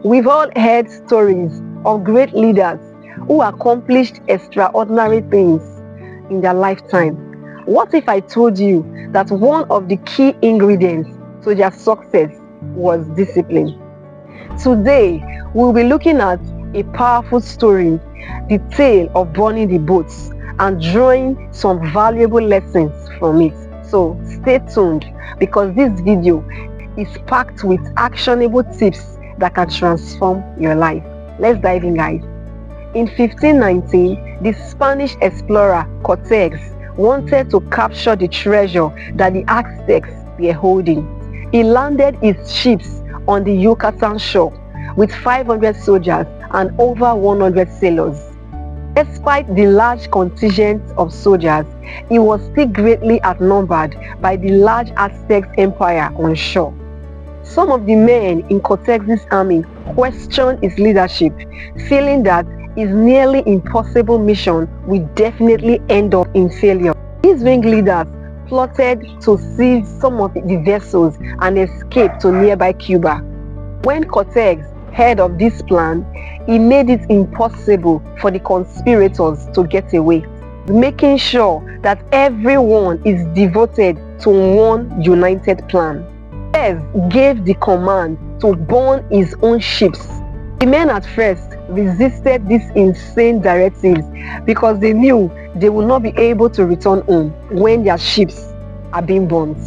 We've all heard stories of great leaders who accomplished extraordinary things in their lifetime. What if I told you that one of the key ingredients to their success was discipline? Today, we'll be looking at a powerful story, the tale of burning the boats, and drawing some valuable lessons from it. So stay tuned, because this video is packed with actionable tips that can transform your life. Let's dive in, guys. In 1519, the Spanish explorer Cortés wanted to capture the treasure that the Aztecs were holding. He landed his ships on the Yucatan shore with 500 soldiers and over 100 sailors. Despite the large contingent of soldiers, he was still greatly outnumbered by the large Aztec empire on shore. Some of the men in Cortés' army questioned his leadership, feeling that his nearly impossible mission would definitely end up in failure. These ringleaders plotted to seize some of the vessels and escape to nearby Cuba. When Cortés heard of this plan, he made it impossible for the conspirators to get away, making sure that everyone is devoted to one united plan. Cortés gave the command to burn his own ships. The men at first resisted these insane directives because they knew they would not be able to return home when their ships are being burnt.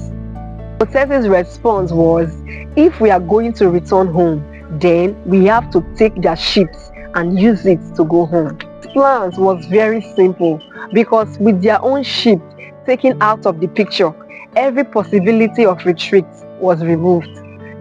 Cortés' response was, if we are going to return home, then we have to take their ships and use it to go home. His plan was very simple, because with their own ship taken out of the picture, every possibility of retreat was removed.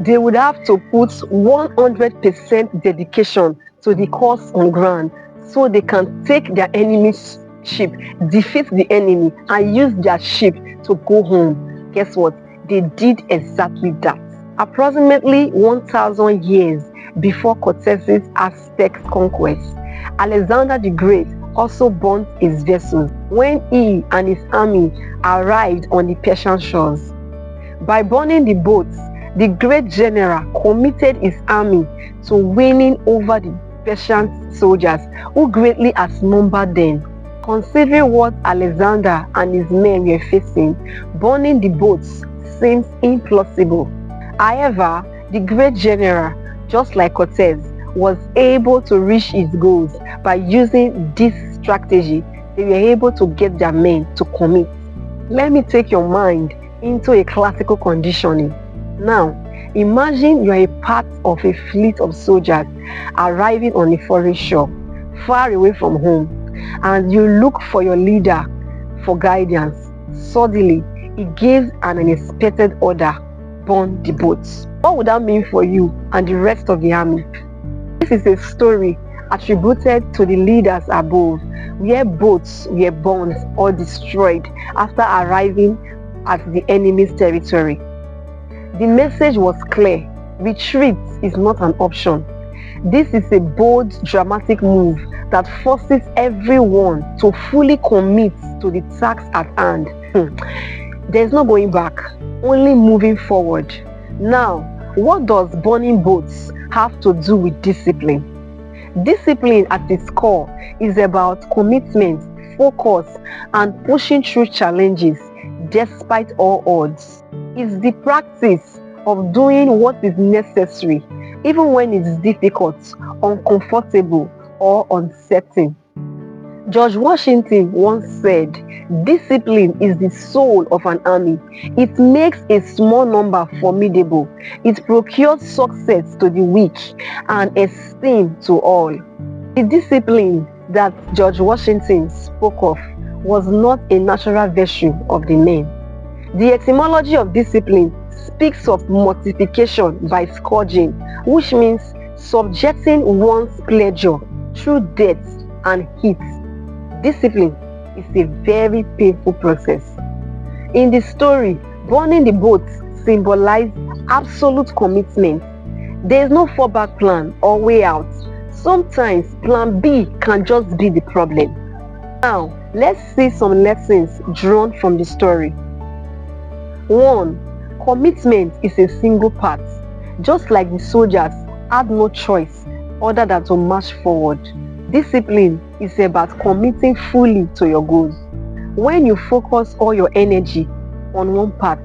They would have to put 100% dedication to the course on ground so they can take their enemy's ship, defeat the enemy, and use their ship to go home. Guess what? They did exactly that. Approximately 1,000 years before Cortés' Aztec conquest, Alexander the Great also burnt his vessels when he and his army arrived on the Persian shores. By burning the boats, the great general committed his army to winning over the Persian soldiers, who greatly outnumbered them. Considering what Alexander and his men were facing, burning the boats seems implausible. However, the great general, just like Cortés, was able to reach his goals by using this strategy. They were able to get their men to commit. Let me take your mind into a classical conditioning. Now, imagine you are a part of a fleet of soldiers arriving on a foreign shore, far away from home, and you look for your leader for guidance. Suddenly, he gives an unexpected order: burn the boats. What would that mean for you and the rest of the army? This is a story attributed to the leaders above, where boats were burned or destroyed after arriving at the enemy's territory. The message was clear: retreat is not an option. This is a bold, dramatic move that forces everyone to fully commit to the task at hand. There's no going back, only moving forward. Now, what does burning boats have to do with discipline? Discipline at its core is about commitment, focus, and pushing through challenges despite all odds. It's the practice of doing what is necessary, even when it's difficult, uncomfortable, or uncertain. George Washington once said, "Discipline is the soul of an army. It makes a small number formidable. It procures success to the weak and esteem to all." The discipline that George Washington spoke of was not a natural virtue of the men. The etymology of discipline speaks of mortification by scourging, which means subjecting one's pleasure through death and heat. Discipline is a very painful process. In the story, burning the boats symbolized absolute commitment. There is no fallback plan or way out. Sometimes plan B can just be the problem. Now, let's see some lessons drawn from the story. 1. Commitment is a single part. Just like the soldiers had no choice other than to march forward. Discipline is about committing fully to your goals. When you focus all your energy on one path,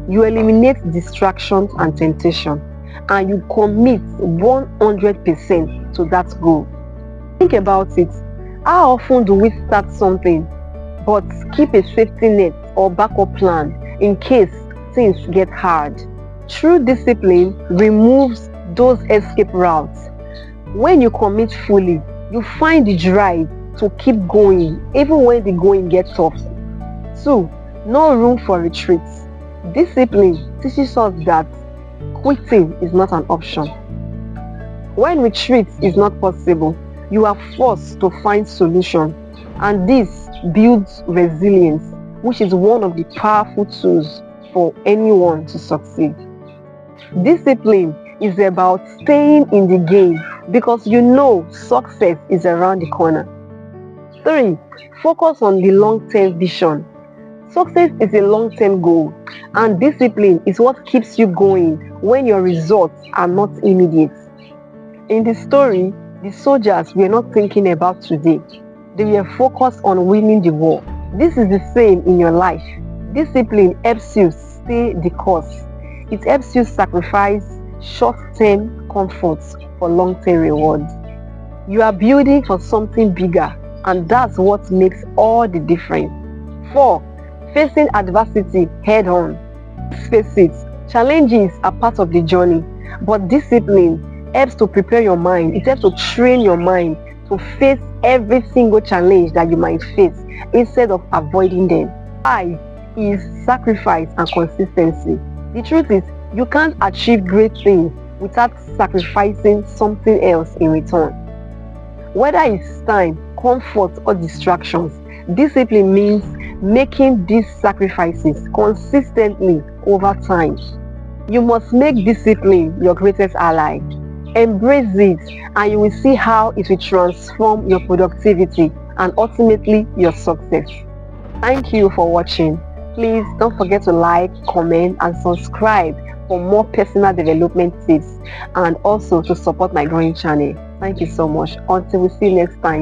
you eliminate distractions and temptation, and you commit 100% to that goal. Think about it. How often do we start something but keep a safety net or backup plan in case things get hard? True discipline removes those escape routes. When you commit fully, you find the drive to keep going even when the going gets tough. 2. No room for retreat. Discipline teaches us that quitting is not an option. When retreat is not possible, you are forced to find solutions, and this builds resilience, which is one of the powerful tools for anyone to succeed. Discipline is about staying in the game because you know success is around the corner. 3. Focus on the long-term vision. Success is a long-term goal, and discipline is what keeps you going when your results are not immediate. In the story, the soldiers were not thinking about today. They were focused on winning the war. This is the same in your life. Discipline helps you stay the course. It helps you sacrifice short-term comforts for long-term rewards. You are building for something bigger, and that's what makes all the difference. 4. Facing adversity head-on. Let's face it, challenges are part of the journey, but discipline helps to prepare your mind. It helps to train your mind to face every single challenge that you might face instead of avoiding them. 5 is sacrifice and consistency. The truth is, you can't achieve great things without sacrificing something else in return. Whether it's time, comfort, or distractions, discipline means making these sacrifices consistently over time. You must make discipline your greatest ally. Embrace it, and you will see how it will transform your productivity and ultimately your success. Thank you for watching. Please don't forget to like, comment, and subscribe for more personal development tips and also to support my growing channel. Thank you so much. Until we see you next time.